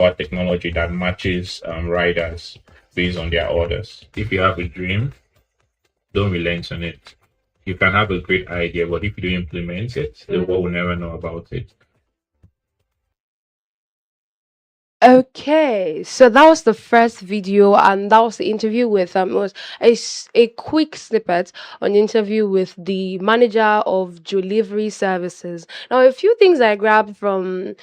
or technology that matches riders based on their orders. If you have a dream, don't relent on it. You can have a great idea, but if you don't implement it, the world will never know about it. Okay, so that was the first video, and that was the interview with it was a quick snippet on the interview with the manager of delivery services. Now, a few things I grabbed from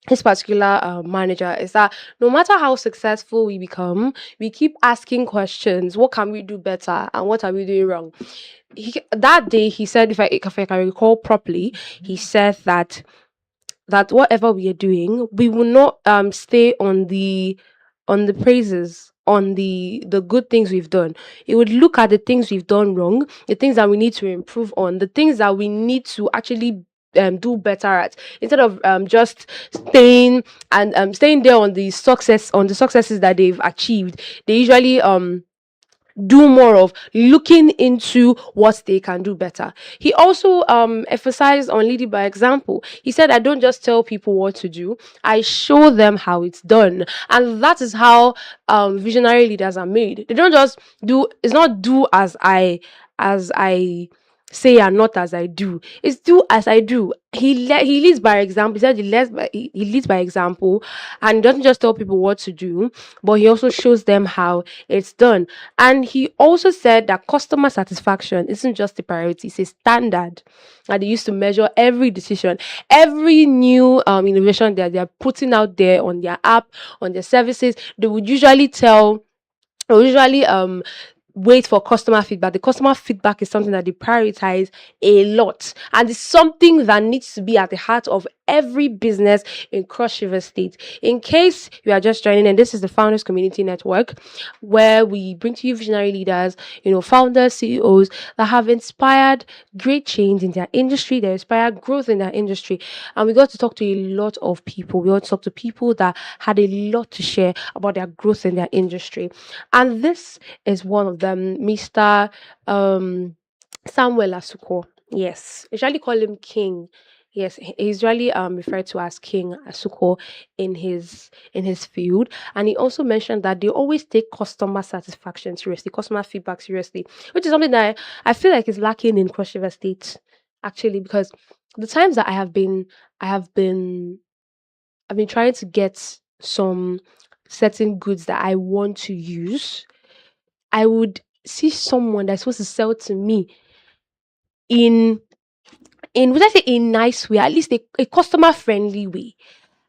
this particular manager is that no matter how successful we become, we keep asking questions. What can we do better, and what are we doing wrong? That day he said, if I can recall properly, he said that whatever we are doing, we will not stay on the praises, on the good things we've done. It would look at the things we've done wrong, the things that we need to improve on, the things that we need to actually do better at, instead of just staying there on the successes that they've achieved. They usually do more of looking into what they can do better. He also emphasized on leading by example. He said, I don't just tell people what to do, I show them how it's done. And that is how visionary leaders are made. They don't just it's not do as I say and not as I do. It's do as I do. He leads by example. He said he leads by example, and doesn't just tell people what to do, but he also shows them how it's done. And he also said that customer satisfaction isn't just a priority, it's a standard that they used to measure every decision, every new innovation that they're putting out there on their app, on their services. They would usually wait for customer feedback. The customer feedback is something that they prioritize a lot, and it's something that needs to be at the heart of every business in Cross River State. In case you are just joining, and this is the Founders Community Network, where we bring to you visionary leaders, founders, CEOs that have inspired great change in their industry, they inspire growth in their industry. And we got to talk to a lot of people. We got to talk to people that had a lot to share about their growth in their industry. And this is one of them, Mr. Samuel Asuko. Yes, usually call him King. Yes, he's usually referred to as King Asuko in his field, and he also mentioned that they always take customer satisfaction seriously, customer feedback seriously, which is something that I feel like is lacking in Cross River State, actually, because the times that I have been I've been trying to get some certain goods that I want to use. I would see someone that's supposed to sell to me in would I say a nice way, at least a customer friendly way.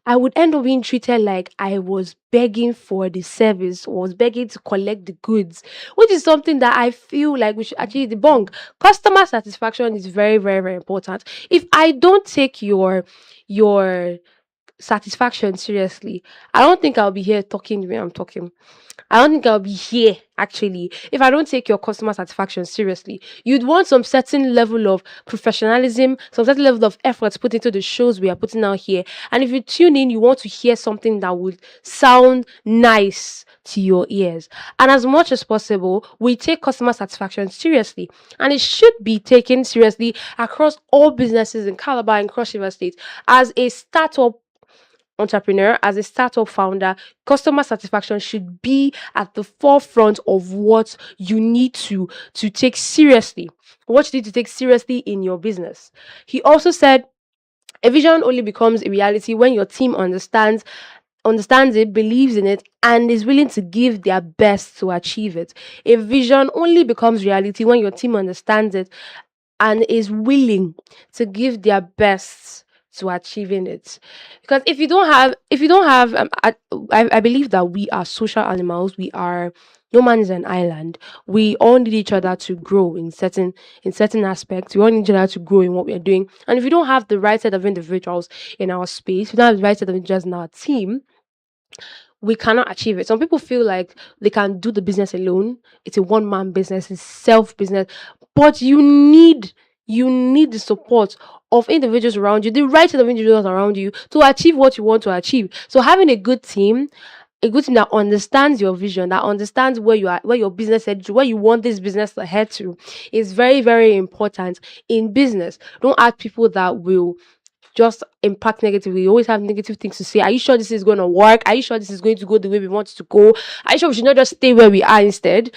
I would end up being treated like I was begging for the service, or was begging to collect the goods, which is something that I feel like we should actually debunk. Customer satisfaction is very, very, very important. If I don't take your satisfaction seriously, I don't think I'll be here talking the way I'm talking. I don't think I'll be here actually if I don't take your customer satisfaction seriously. You'd want some certain level of professionalism, some certain level of effort put into the shows we are putting out here. And if you tune in, you want to hear something that would sound nice to your ears. And as much as possible, we take customer satisfaction seriously. And it should be taken seriously across all businesses in Calabar and Cross River State. As a startup entrepreneur, as a startup founder, customer satisfaction should be at the forefront of what you need to take seriously, what you need to take seriously in your business. He also said a vision only becomes a reality when your team understands it, believes in it, and is willing to give their best to achieve it. A vision only becomes reality when your team understands it and is willing to give their best to achieving it. Because if you don't have I believe that we are social animals. We are, no man is an island. We all need each other to grow in certain aspects. We all need each other to grow in what we are doing. And if you don't have the right set of individuals in our space, if you don't have the right set of individuals in our team, we cannot achieve it. Some people feel like they can do the business alone. It's a one man business, it's self business. But you need the support of individuals around you, the right set of individuals around you to achieve what you want to achieve. So having a good team that understands your vision, that understands where you are, where your business head to, where you want this business to head to, is very, very important in business. Don't add people that will just impact negatively. We always have negative things to say. Are you sure this is going to work? Are you sure this is going to go the way we want it to go? Are you sure we should not just stay where we are instead?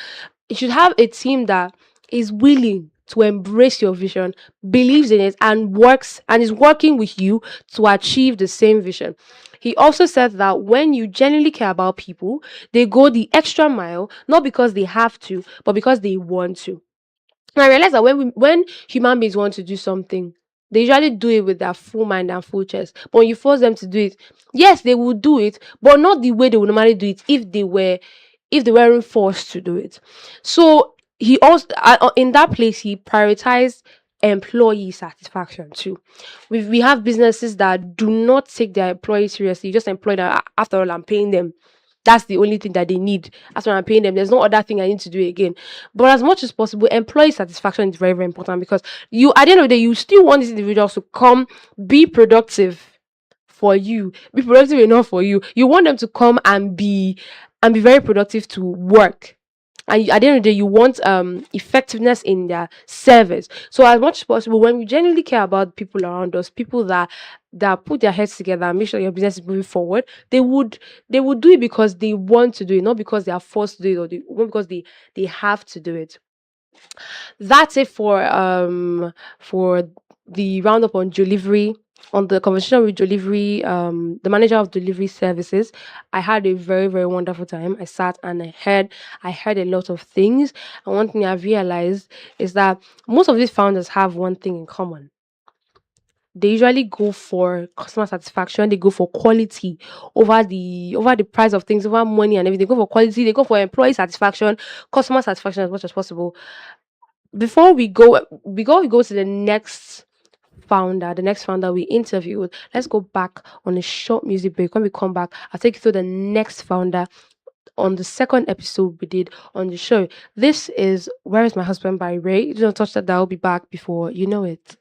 You should have a team that is willing to embrace your vision, believes in it, and works and is working with you to achieve the same vision. He also said that when you genuinely care about people, they go the extra mile, not because they have to, but because they want to. And I realize that when human beings want to do something, they usually do it with their full mind and full chest. But when you force them to do it, yes, they will do it, but not the way they would normally do it if they weren't forced to do it. So he also in that place he prioritized employee satisfaction too. We have businesses that do not take their employees seriously. You just employ them. After all, I'm paying them. That's the only thing that they need. That's what I'm paying them. There's no other thing I need to do again. But as much as possible, employee satisfaction is very, very important, because you, at the end of the day, you still want these individuals to come be productive for you, be productive enough for you. You want them to come and be very productive to work. And at the end of the day, you want effectiveness in their service. So as much as possible, when we genuinely care about people around us, people that put their heads together and make sure your business is moving forward, they would do it because they want to do it, not because they are forced to do it, not because they have to do it. That's it for the roundup on delivery. On the conversation with delivery, the manager of delivery services, I had a very, very wonderful time. I sat and I heard a lot of things. And one thing I've realized is that most of these founders have one thing in common. They usually go for customer satisfaction. They go for quality over the price of things, over money and everything. They go for quality. They go for employee satisfaction, customer satisfaction as much as possible. Before we go to the next founder we interviewed, let's go back on a short music break. When we come back, I'll take you through the next founder on the second episode we did on the show. This is Where Is My Husband by Ray. Do not touch that. I'll be back before you know it.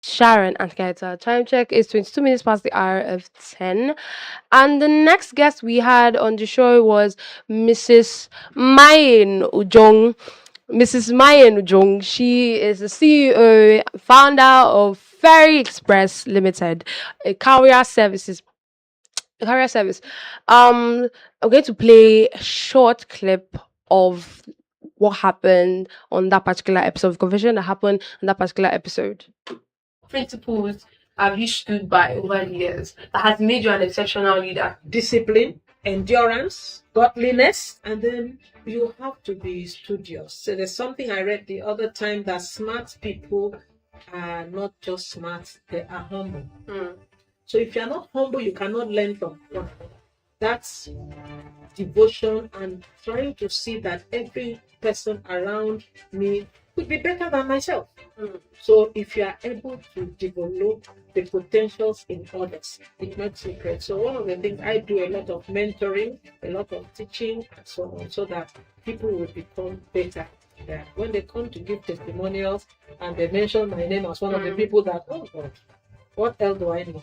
Sharon and Kaita. Time check is 22 minutes past the hour of 10. And the next guest we had on the show was Mrs. Mayen Ujong. Mrs. Mayen Ujong. She is the CEO, founder of Ferry Express Limited, a courier services. A courier service. I'm going to play a short clip of what happened on that particular episode of conversation that happened on that particular episode. Principles have you stood by over the years that has made you an exceptional leader? Discipline, endurance, godliness, and then you have to be studious. So there's something I read the other time that smart people are not just smart, they are humble. So if you're not humble, you cannot learn from one another. That's devotion and trying to see that every person around me could be better than myself. So if you are able to develop the potentials in others, it makes you great. So one of the things I do a lot of mentoring, a lot of teaching, and so on, so that people will become better. Yeah. When they come to give testimonials and they mention my name as one of the people that, oh God, what else do I need?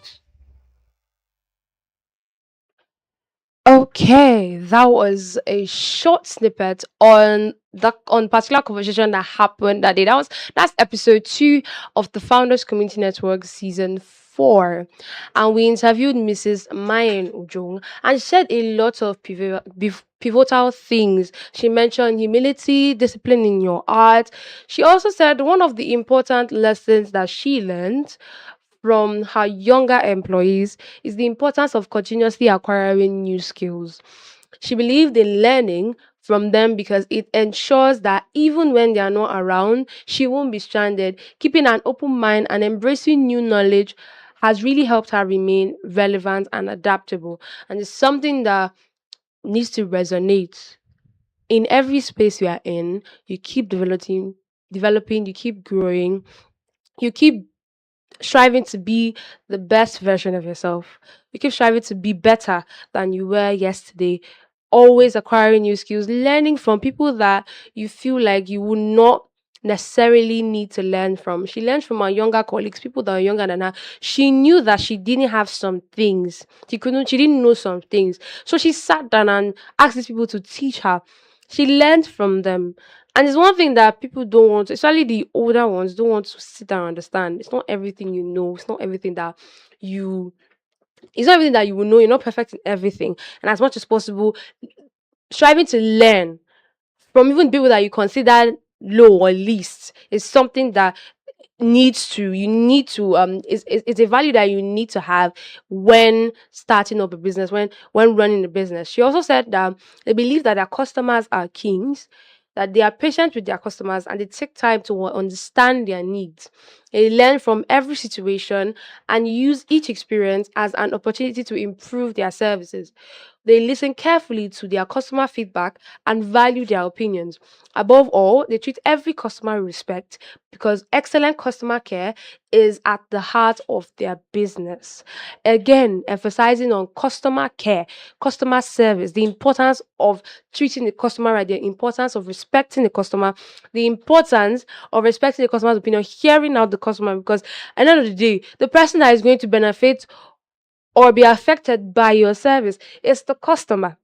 Okay, that was a short snippet on the particular conversation that happened that day. That's episode 2 of the Founders Community Network season 4, and we interviewed Mrs. Mayen Ujong, and she said a lot of pivotal things. She mentioned humility, discipline in your art. She also said one of the important lessons that she learned from her younger employees is the importance of continuously acquiring new skills. She believed in learning from them because it ensures that even when they are not around, she won't be stranded. Keeping an open mind and embracing new knowledge has really helped her remain relevant and adaptable. And it's something that needs to resonate in every space you are in. You keep developing, you keep growing, you keep striving to be the best version of yourself. You keep striving to be better than you were yesterday. Always acquiring new skills, learning from people that you feel like you would not necessarily need to learn from. She learned from her younger colleagues, people that are younger than her. She knew that she didn't have some things. She didn't know some things. So she sat down and asked these people to teach her. She learned from them. And it's one thing that people don't want, especially the older ones, don't want to sit down and understand. It's not everything you know. You it's not everything that you will know. You're not perfect in everything. And as much as possible, striving to learn from even people that you consider low or least is something that you need to it's a value that you need to have when starting up a business, when running a business. She also said that they believe that their customers are kings, that they are patient with their customers and they take time to understand their needs. They learn from every situation and use each experience as an opportunity to improve their services. They listen carefully to their customer feedback and value their opinions. Above all, they treat every customer with respect because excellent customer care is at the heart of their business. Again, emphasizing on customer care, customer service, the importance of treating the customer right, the importance of respecting the customer, the importance of respecting the customer's opinion, hearing out the customer, because at the end of the day, the person that is going to benefit or be affected by your service is the customer,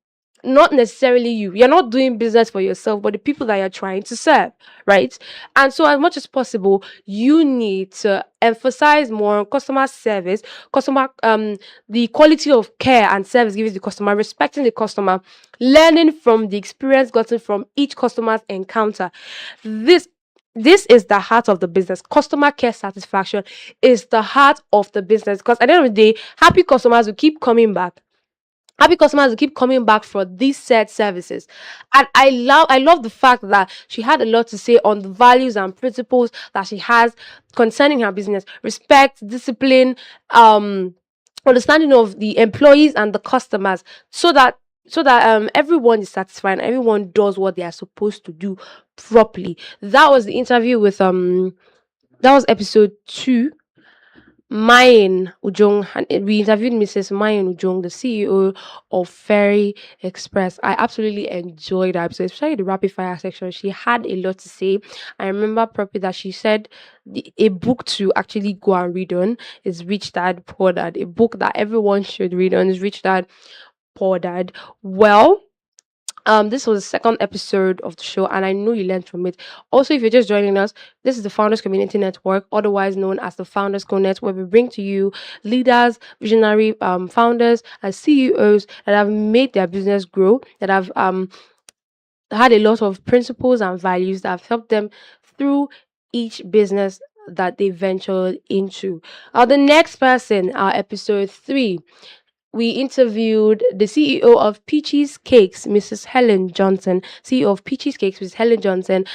not necessarily you. You're not doing business for yourself, but the people that you're trying to serve, right? And so, as much as possible, you need to emphasize more on customer service, the quality of care and service given to the customer, respecting the customer, learning from the experience gotten from each customer's encounter. This this is the heart of the business. Customer care satisfaction is the heart of the business because at the end of the day, happy customers will keep coming back. Happy customers will keep coming back for these said services. And I love the fact that she had a lot to say on the values and principles that she has concerning her business. Respect, discipline, understanding of the employees and the customers so that everyone is satisfied and everyone does what they are supposed to do properly. That was the interview with that was episode 2. Mayan Ujong, and we interviewed Mrs. Mayan Ujong, the CEO of Ferry Express. I absolutely enjoyed that episode, especially the rapid fire section. She had a lot to say. I remember properly that she said a book to actually go and read on is Rich Dad Poor Dad. A book that everyone should read on is Rich Dad Poor Dad. Well, this was the second episode of the show, and I know you learned from it. Also, if you're just joining us, this is the Founders Community Network, otherwise known as the Founders Connect, where we bring to you leaders, visionary founders, and CEOs that have made their business grow, that have had a lot of principles and values that have helped them through each business that they ventured into. The next person, episode 3, we interviewed the CEO of Peaches Cakes, Mrs. Helen Johnson. CEO of Peaches Cakes, Mrs. Helen Johnson,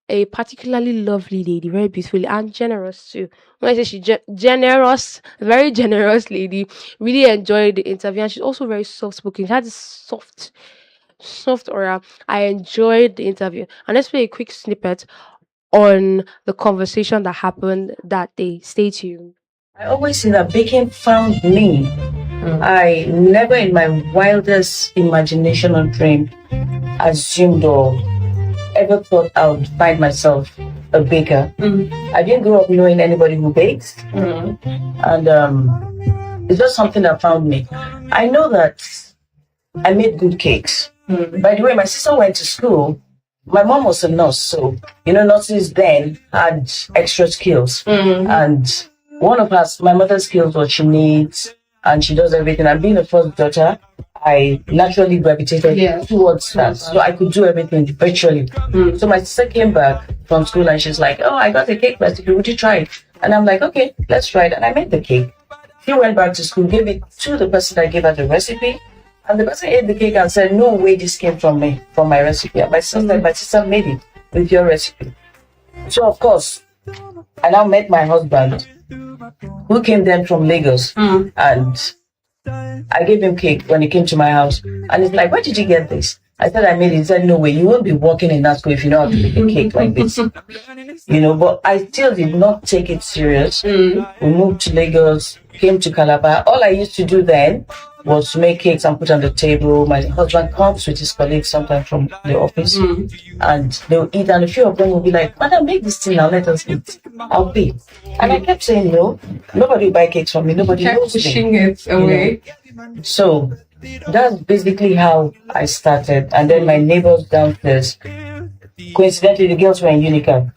a particularly lovely lady, very beautiful and generous too. When I say she's generous, very generous lady. Really enjoyed the interview, and she's also very soft spoken. She had this soft aura. I enjoyed the interview, and let's play a quick snippet on the conversation that happened that day. Stay tuned. I always say that baking found me. I never in my wildest imagination or dream assumed or ever thought I would find myself a baker. I didn't grow up knowing anybody who bakes. And it's just something that found me. I know that I made good cakes. By the way, my sister went to school. My mom was a nurse, so nurses then had extra skills. And one of my mother's skills was she knits and she does everything. And being the first daughter, I naturally gravitated towards that. So I could do everything virtually. So my sister came back from school and she's like, "Oh, I got a cake recipe. Would you try it?" And I'm like, "Okay, let's try it." And I made the cake. She went back to school, gave it to the person that gave her the recipe. And the person ate the cake and said, "No way this came from me, from my recipe." And my sister made it with your recipe. So of course, I now met my husband, who came then from Lagos, and I gave him cake when he came to my house. And he's like, "Where did you get this?" I said, "I made it." He said, "No way, you won't be working in that school if you know how to make a cake like this." But I still did not take it serious. We moved to Lagos, came to Calabar. All I used to do then was to make cakes and put on the table. My husband comes with his colleagues sometimes from the office, and they'll eat. And a few of them will be like, "Madam, make this thing now, let us eat. I'll pay." And I kept saying, "No, nobody will buy cakes from me. Nobody knows pushing it away." So that's basically how I started. And then my neighbors downstairs, coincidentally, the girls were in Unicab,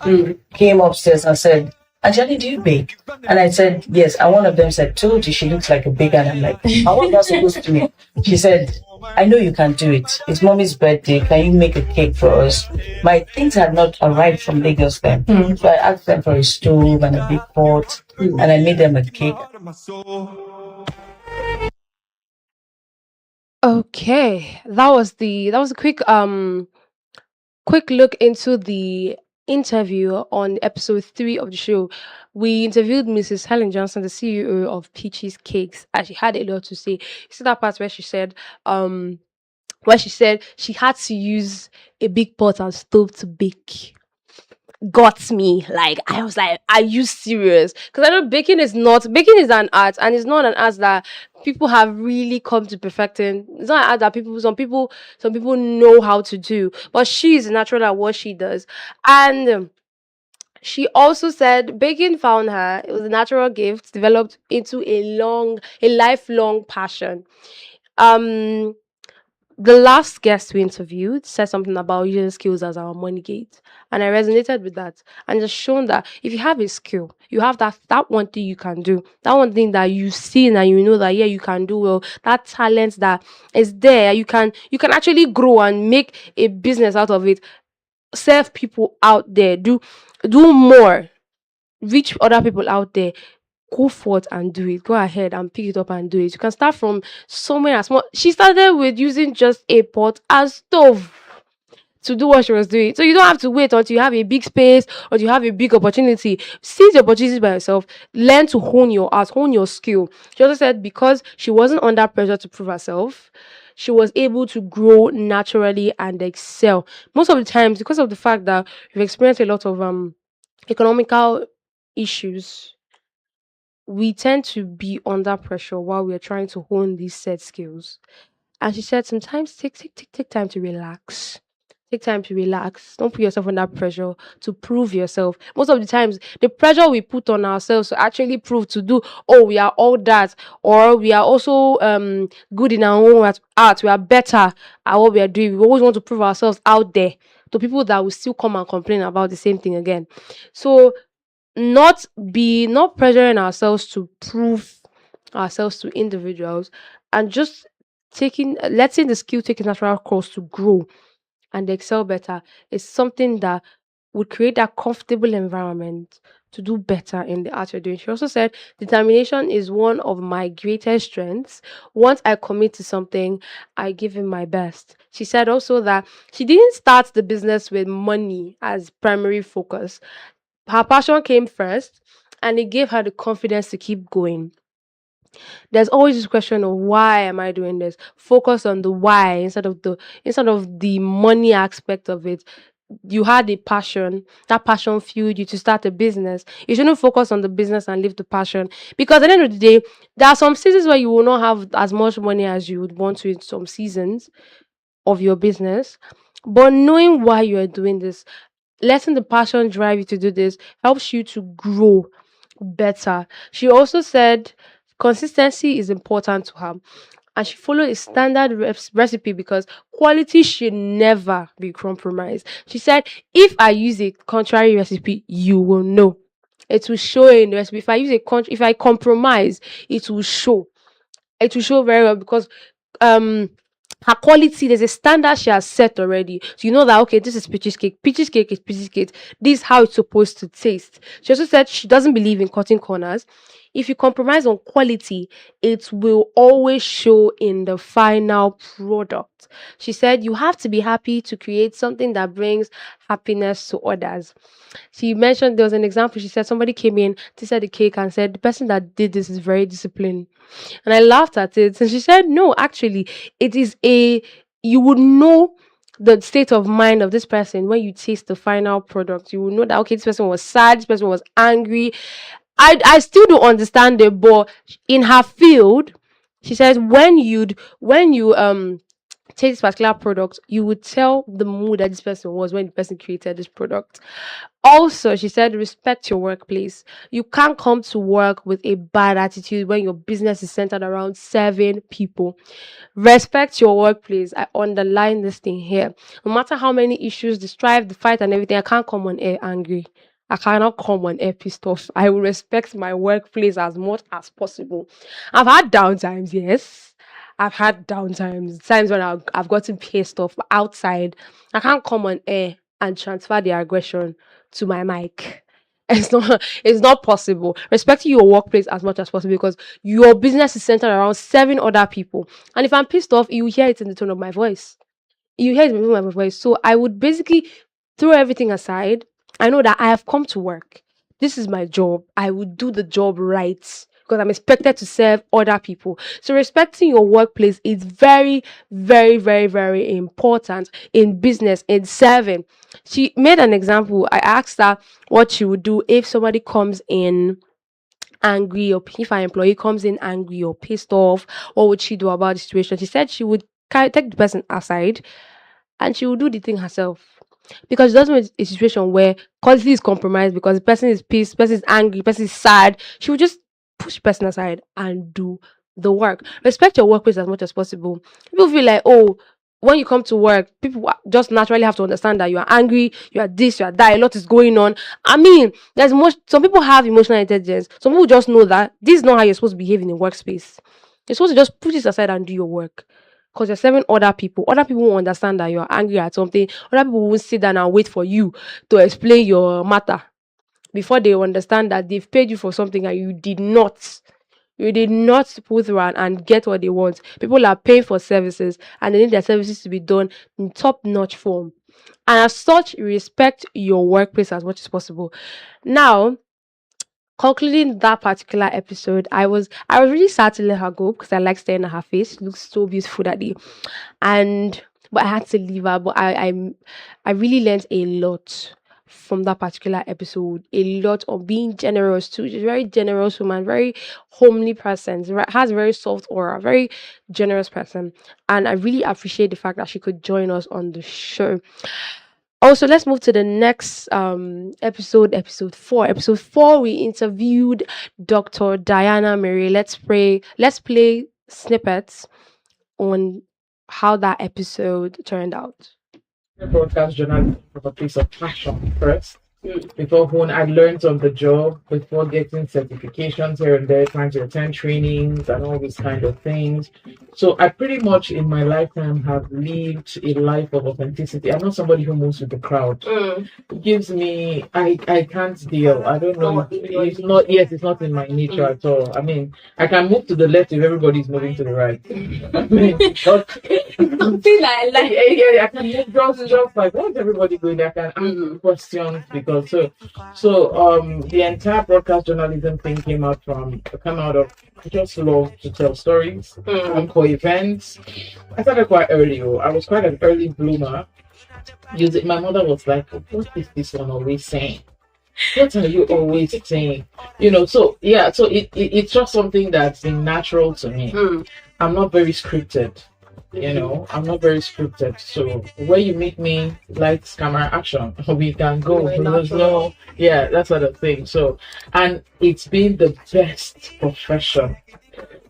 came upstairs and said, "Anjali, do you bake?" And I said, "Yes." And one of them said, "Told you she looks like a baker." And I'm like, "I want that supposed to me." She said, "I know you can do it. It's mommy's birthday. Can you make a cake for us?" My things had not arrived from Lagos then. So I asked them for a stove and a big pot, and I made them a cake. Okay, that was a quick look into the interview on episode 3 of the show. We interviewed Mrs. Helen Johnson, the CEO of Peaches Cakes, and she had a lot to say. You see that part where she said she had to use a big pot and stove to bake. Got me. Like, I was like, "Are you serious?" Because I know baking is an art, and it's not an art that people have really come to perfecting. It's not an art that some people know how to do. But she's natural at what she does. And she also said baking found her. It was a natural gift developed into a lifelong passion. The last guest we interviewed said something about using skills as our money gate, and I resonated with that, and just shown that if you have a skill, you have that one thing you can do, that one thing that you see and you know that you can do well, that talent that is there, you can actually grow and make a business out of it, serve people out there, do more, reach other people out there. Go forth and do it. Go ahead and pick it up and do it. You can start from somewhere as small. She started with using just a pot and stove to do what she was doing. So you don't have to wait until you have a big space or you have a big opportunity. Seize the opportunity by yourself. Learn to hone your art, hone your skill. She also said because she wasn't under pressure to prove herself, she was able to grow naturally and excel. Most of the times, because of the fact that we've experienced a lot of economical issues, we tend to be under pressure while we're trying to hone these set skills. And she said sometimes take time to relax. Take time to relax. Don't put yourself under pressure to prove yourself. Most of the times, the pressure we put on ourselves to actually prove to do, oh, we are all that, or we are also good in our own art, we are better at what we are doing. We always want to prove ourselves out there to people that will still come and complain about the same thing again. So not pressuring ourselves to prove ourselves to individuals, and just letting the skill take a natural course to grow and excel better is something that would create that comfortable environment to do better in the art you're doing. She also said, determination is one of my greatest strengths. Once I commit to something, I give it my best. She said also that she didn't start the business with money as primary focus. Her passion came first, and it gave her the confidence to keep going. There's always this question of why am I doing this? Focus on the why instead of the money aspect of it. You had a passion, that passion fueled you to start a business. You shouldn't focus on the business and leave the passion, because at the end of the day, there are some seasons where you will not have as much money as you would want to in some seasons of your business. But knowing why you are doing this, letting the passion drive you to do this, helps you to grow better. She also said consistency is important to her, and she followed a standard recipe because quality should never be compromised. She said, if I use a contrary recipe, you will know. It will show in the recipe. If I compromise, it will show. It will show very well, because um her quality, there's a standard she has set already. So you know that, okay, this is peaches cake. Peaches cake is peaches cake. This is how it's supposed to taste. She also said she doesn't believe in cutting corners. If you compromise on quality, it will always show in the final product. She said you have to be happy to create something that brings happiness to others. She mentioned, there was an example. She said somebody came in, tasted the cake, and said the person that did this is very disciplined. And I laughed at it. And she said, no, actually, it is you would know the state of mind of this person when you taste the final product. You will know that, okay, this person was sad, this person was angry. I still don't understand it, but in her field, she says when you take this particular product, you would tell the mood that this person was when the person created this product. Also, she said, respect your workplace. You can't come to work with a bad attitude when your business is centered around 7 people. Respect your workplace. I underline this thing here. No matter how many issues, the strife, the fight, and everything, I can't come on air angry. I cannot come on air pissed off. I will respect my workplace as much as possible. I've had downtimes, yes. I've had downtimes, times when I've gotten pissed off, but outside, I can't come on air and transfer the aggression to my mic. It's not possible. Respecting your workplace as much as possible, because your business is centered around 7 other people. And if I'm pissed off, you hear it in the tone of my voice. You hear it in the tone of my voice. So I would basically throw everything aside. I know that I have come to work. This is my job. I would do the job right, because I'm expected to serve other people. So respecting your workplace is very, very, very, very important in business, in serving. She made an example. I asked her what she would do if somebody comes in angry, or if an employee comes in angry or pissed off. What would she do about the situation? She said she would take the person aside and she would do the thing herself, because she doesn't want a situation where quality is compromised because the person is pissed, the person is angry, the person is sad. She would just push the person aside and do the work. Respect your workplace as much as possible. People feel like, oh, when you come to work, people just naturally have to understand that you are angry, you are this, you are that, a lot is going on. I mean, some people have emotional intelligence. Some people just know that this is not how you're supposed to behave in a workspace. You're supposed to just push this aside and do your work. Because you're serving other people. Other people will understand that you're angry at something. Other people will sit down and wait for you to explain your matter before they understand that they've paid you for something and you did not. You did not put through and get what they want. People are paying for services and they need their services to be done in top-notch form. And as such, respect your workplace as much as possible. Now, concluding that particular episode, I was really sad to let her go because I like staring at her face. She looks so beautiful that day. But I had to leave her. But I really learned a lot from that particular episode. A lot of being generous too. She's a very generous woman, very homely person, has a very soft aura, very generous person. And I really appreciate the fact that she could join us on the show. Also, let's move to the next episode, episode 4. Episode 4, we interviewed Dr. Diana Mary. Let's play snippets on how that episode turned out. Broadcast journalism from a place of passion first. Before when I learned on the job, before getting certifications here and there, trying to attend trainings and all these kind of things. So I pretty much in my lifetime have lived a life of authenticity. I'm not somebody who moves with the crowd. It gives me, I can't deal. I don't know. It's not, yes, it's not in my nature at all. I mean, I can move to the left if everybody's moving to the right. I mean, Something like yeah, I can move just like what's everybody going? I can ask questions because the entire broadcast journalism thing came out of I just love to tell stories for events. I started quite early. I was quite an early bloomer. My mother was like, "What is this one always saying? What are you always saying?" So it's just something that's been natural to me. I'm not very scripted. I'm not very scripted. So where you meet me, lights, camera, action, we can go. That sort of thing. So, and it's been the best profession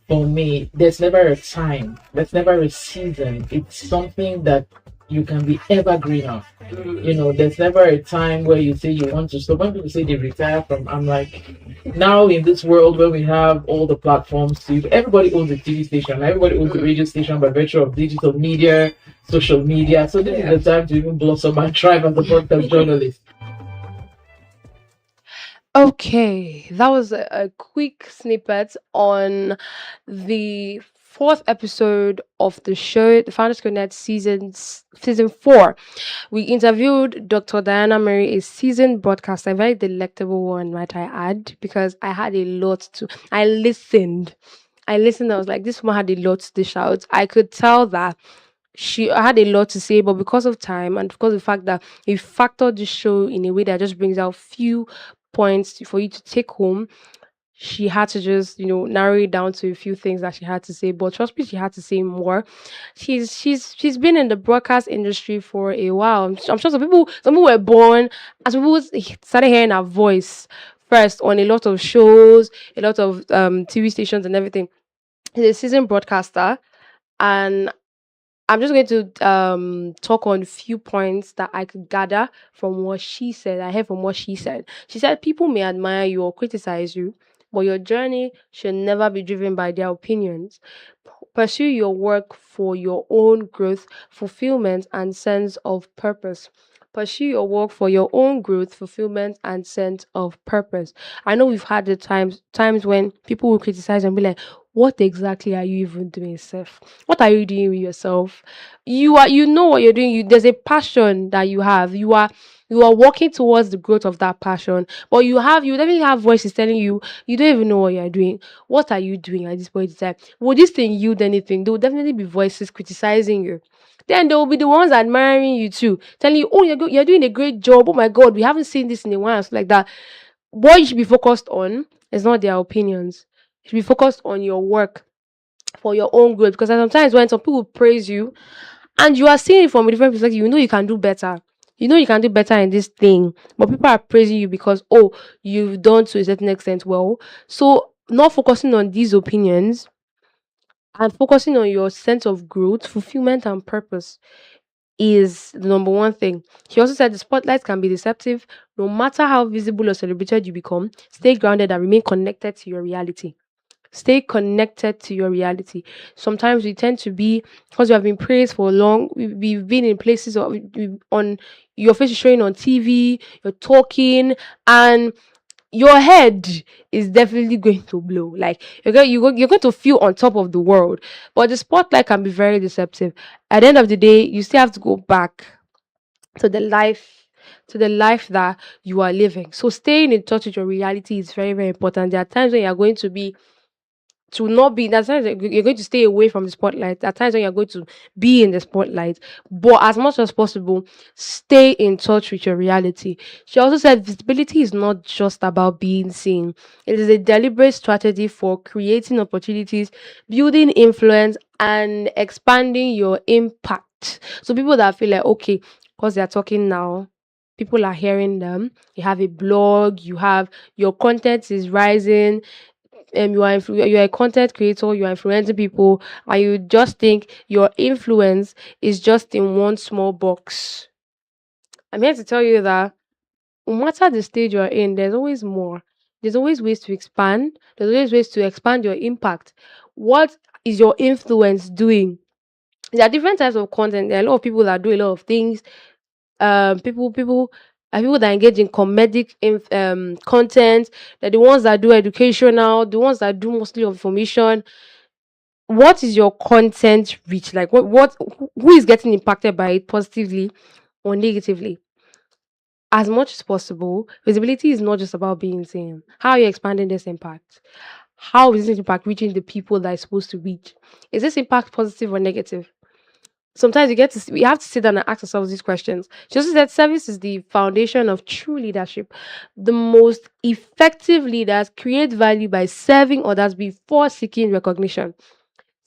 for me. There's never a time. There's never a season. It's something that you can be evergreen of. There's never a time where you say you want to stop. When people say they retire from, I'm like, now in this world where we have all the platforms, everybody owns a TV station, everybody owns a radio station by virtue of digital media, social media. So this is the time to even blossom and thrive as a broadcast journalist. Okay, that was a quick snippet on the 4th episode of the show, the Founders Connect season 4. We interviewed Dr. Diana Mary, a seasoned broadcaster, a very delectable one, might I add, because I had a lot to. I listened. I was like, this woman had a lot to dish out. I could tell that she had a lot to say, but because of time and because of the fact that we factored the show in a way that just brings out few points for you to take home, she had to just narrow it down to a few things that she had to say. But trust me, she had to say more. She's been in the broadcast industry for a while. I'm sure some people were born as people started hearing her voice first on a lot of shows, a lot of TV stations and everything. She's a seasoned broadcaster, and I'm just going to talk on a few points that I could gather from what she said. I heard from what she said. She said people may admire you or criticize you, but your journey should never be driven by their opinions. Pursue your work for your own growth, fulfillment, and sense of purpose. Pursue your work for your own growth, fulfillment, and sense of purpose. I know we've had the times when people will criticize and be like, what exactly are you even doing, Seth? What are you doing with yourself? You know what you're doing. There's a passion that you have. You are working towards the growth of that passion, but you definitely have voices telling you don't even know what you're doing. What are you doing at this point in time? Would this thing yield anything? There will definitely be voices criticizing you. Then there will be the ones admiring you too, telling you, oh, you're doing a great job. Oh my God, we haven't seen this in a while. So like that. What you should be focused on is not their opinions. You should be focused on your work for your own growth. Because sometimes when some people praise you and you are seeing it from a different perspective, you can do better. You can do better in this thing. But people are praising you because, you've done to a certain extent well. So not focusing on these opinions and focusing on your sense of growth, fulfillment, and purpose is the number one thing. She also said the spotlight can be deceptive. No matter how visible or celebrated you become, stay grounded and remain connected to your reality. Stay connected to your reality. Sometimes we tend to be, because we have been praised for long, we've been in places on your face is showing on TV, you're talking, and your head is definitely going to blow. Like you're going to feel on top of the world. But the spotlight can be very deceptive. At the end of the day, you still have to go back to the life that you are living. So staying in touch with your reality is very, very important. There are times when you are going to be to not be, that's times you're going to stay away from the spotlight. At times when you're going to be in the spotlight, but as much as possible, stay in touch with your reality. She also said visibility is not just about being seen, it is a deliberate strategy for creating opportunities, building influence, and expanding your impact. So people that feel like, okay, because they're talking now, people are hearing them, you have a blog, you have your content is rising, you are a content creator, you are influencing people, and you just think your influence is just in one small box. I'm here to tell you that no matter the stage you're in, there's always more. There's always ways to expand. There's always ways to expand your impact. What is your influence doing? There are different types of content. There are a lot of people that do a lot of things. People that engage in comedic content. They're the ones that do educational, the ones that do mostly information. What is your content reach? Like who is getting impacted by it positively or negatively? As much as possible, visibility is not just about being seen. How are you expanding this impact? How is this impact reaching the people that it's supposed to reach? Is this impact positive or negative? Sometimes we have to sit down and ask ourselves these questions. She also said service is the foundation of true leadership. The most effective leaders create value by serving others before seeking recognition.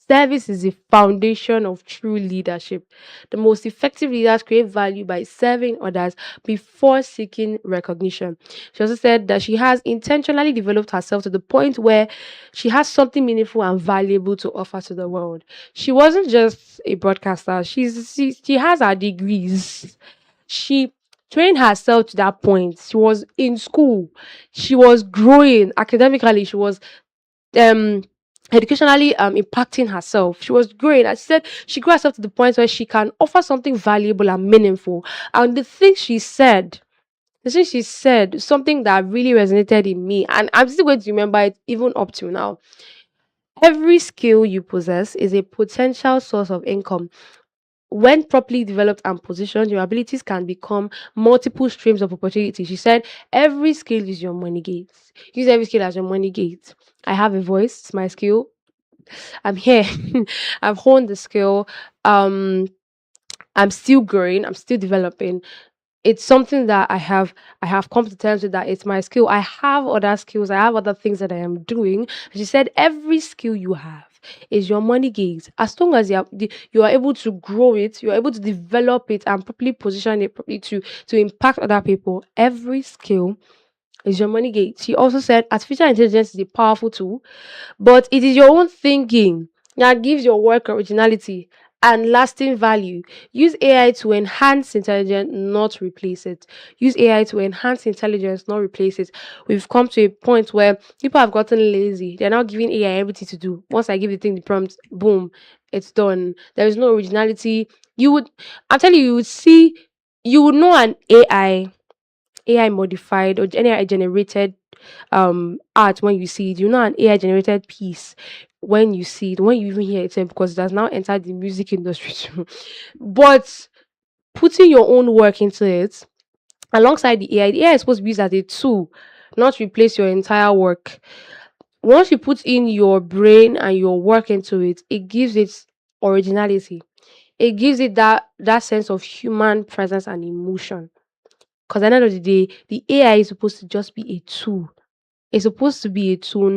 Service is the foundation of true leadership. The most effective leaders create value by serving others before seeking recognition. She also said that she has intentionally developed herself to the point where she has something meaningful and valuable to offer to the world. She wasn't just a broadcaster, she has her degrees. She trained herself to that point. She was in school, she was growing academically, she was um educationally impacting herself. She was growing. As she said, she grew herself to the point where she can offer something valuable and meaningful. And the thing she said something that really resonated in me, and I'm still going to remember it even up to now. Every skill you possess is a potential source of income. When properly developed and positioned, your abilities can become multiple streams of opportunity. She said, every skill is your money gate. Use every skill as your money gate. I have a voice, it's my skill. I'm here. I've honed the skill. Um, I'm still growing, I'm still developing. It's something that I have come to terms with, that it's my skill. I have other skills, I have other things that I am doing. She said every skill you have is your money gate. As long as you are able to grow it, you are able to develop it and properly position it properly to impact other people. Every skill is your money gate. She also said artificial intelligence is a powerful tool, but it is your own thinking that gives your work originality and lasting value. Use AI to enhance intelligence, not replace it. Use AI to enhance intelligence, not replace it. We've come to a point where people have gotten lazy. They're now giving AI everything to do. Once I give the thing the prompt, boom, it's done. There is no originality. I'm telling you, you would know an AI modified or AI generated art when you see it. You know an AI generated piece when you see it, when you even hear it, because it has now entered the music industry too. But putting your own work into it alongside the AI is supposed to be used as a tool, not replace your entire work. Once you put in your brain and your work into it, it gives it originality. It gives it that sense of human presence and emotion. Because at the end of the day, the AI is supposed to just be a tool. It's supposed to be a tool,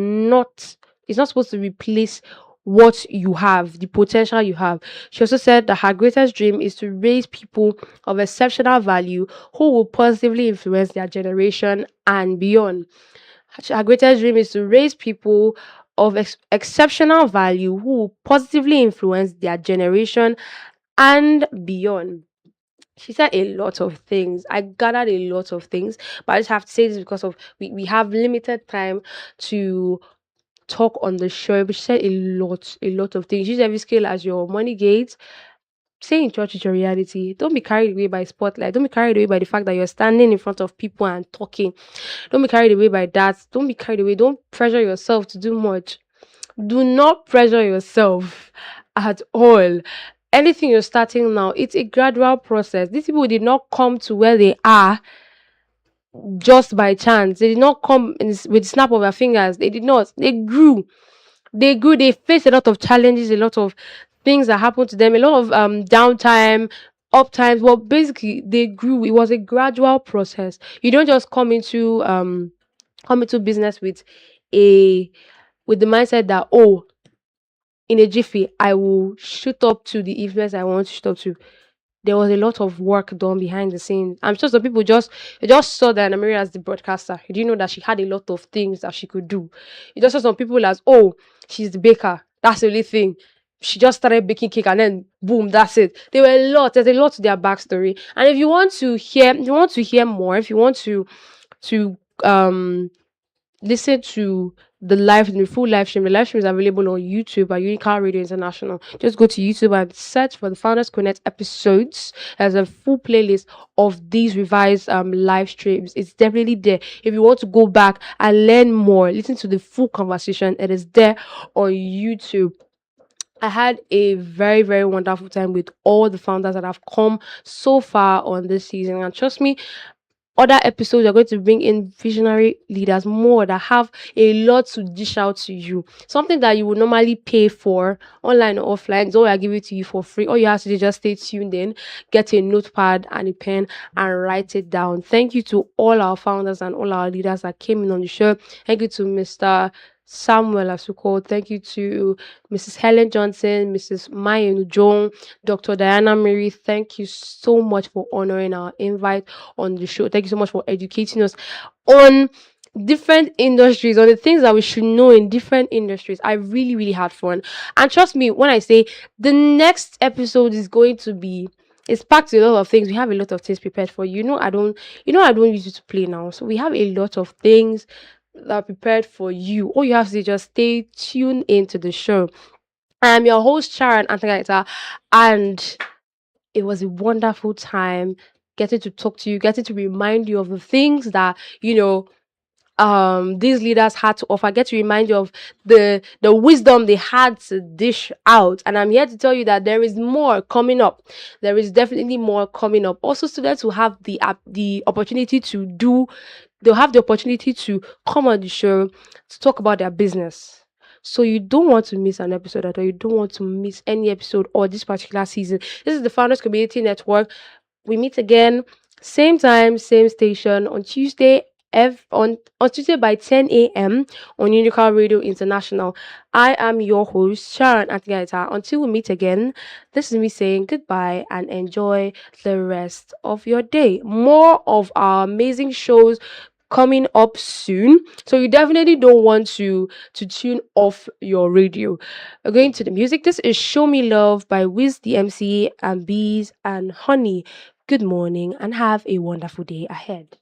it's not supposed to replace what you have, the potential you have. She also said that her greatest dream is to raise people of exceptional value who will positively influence their generation and beyond. Her greatest dream is to raise people of exceptional value who will positively influence their generation and beyond. She said a lot of things. I gathered a lot of things, but I just have to say this because of we have limited time to talk on the show. But she said a lot of things. Use every skill as your money gate. Stay in touch with your reality. Don't be carried away by spotlight. Don't be carried away by the fact that you're standing in front of people and talking. Don't be carried away by that. Don't be carried away. Don't pressure yourself to do much. Do not pressure yourself at all. Anything you're starting now, it's a gradual process. These people did not come to where they are just by chance. They did not come with the snap of their fingers. They did not. They grew. they grew. They faced a lot of challenges, a lot of things that happened to them, a lot of downtime, up times. Well, basically, they grew. It was a gradual process. You don't just come into business a with the mindset that, oh, in a jiffy I will shoot up to the influence I want to shoot up to. There was a lot of work done behind the scenes. I'm sure some people just saw Diana Mary as the broadcaster. You didn't know that she had a lot of things that she could do. You just saw some people as, oh, she's the baker. That's the only thing. She just started baking cake and then boom, that's it. There were a lot. There's a lot to their backstory. And if you want to hear more, if you want to listen to the full live stream. The live stream is available on YouTube at Unical Radio International. Just go to YouTube and search for the Founders Connect episodes. There's a full playlist of these revised live streams. It's definitely there. If you want to go back and learn more, listen to the full conversation, it is there on YouTube. I had a very, very wonderful time with all the founders that have come so far on this season. And trust me, other episodes are going to bring in visionary leaders more that have a lot to dish out to you. Something that you would normally pay for online or offline. So I give it to you for free. All you have to do is just stay tuned in, get a notepad and a pen and write it down. Thank you to all our founders and all our leaders that came in on the show. Thank you to Mr. Samuel Asuko. Thank you to Mrs. Helen Johnson, Mrs. Maya Nujong, Dr. Diana Mary. Thank you so much for honoring our invite on the show. Thank you so much for educating us on different industries, on the things that we should know in different industries. I really, really had fun. And trust me, when I say the next episode is going to be, it's packed with a lot of things. We have a lot of things prepared for you. I don't use it to play now. So we have a lot of things that are prepared for you. All you have to do is just stay tuned into the show. I'm your host, Sharon Antagaita, and it was a wonderful time getting to talk to you, getting to remind you of the things that, these leaders had to offer. Get to remind you of the wisdom they had to dish out. And I'm here to tell you that there is more coming up. There is definitely more coming up. Also, students will have the opportunity they'll have the opportunity to come on the show to talk about their business. So you don't want to miss an episode at all. You don't want to miss any episode or this particular season. This is the Founders Community Network. We meet again, same time, same station on Tuesday. On Tuesday by 10 a.m. on Unical Radio International. I am your host, Sharon Atgaita. Until we meet again, this is me saying goodbye and enjoy the rest of your day. More of our amazing shows coming up soon, so you definitely don't want to tune off your radio. We're going to the music. This is Show Me Love by Wiz DMC and Bees and Honey. Good morning and have a wonderful day ahead.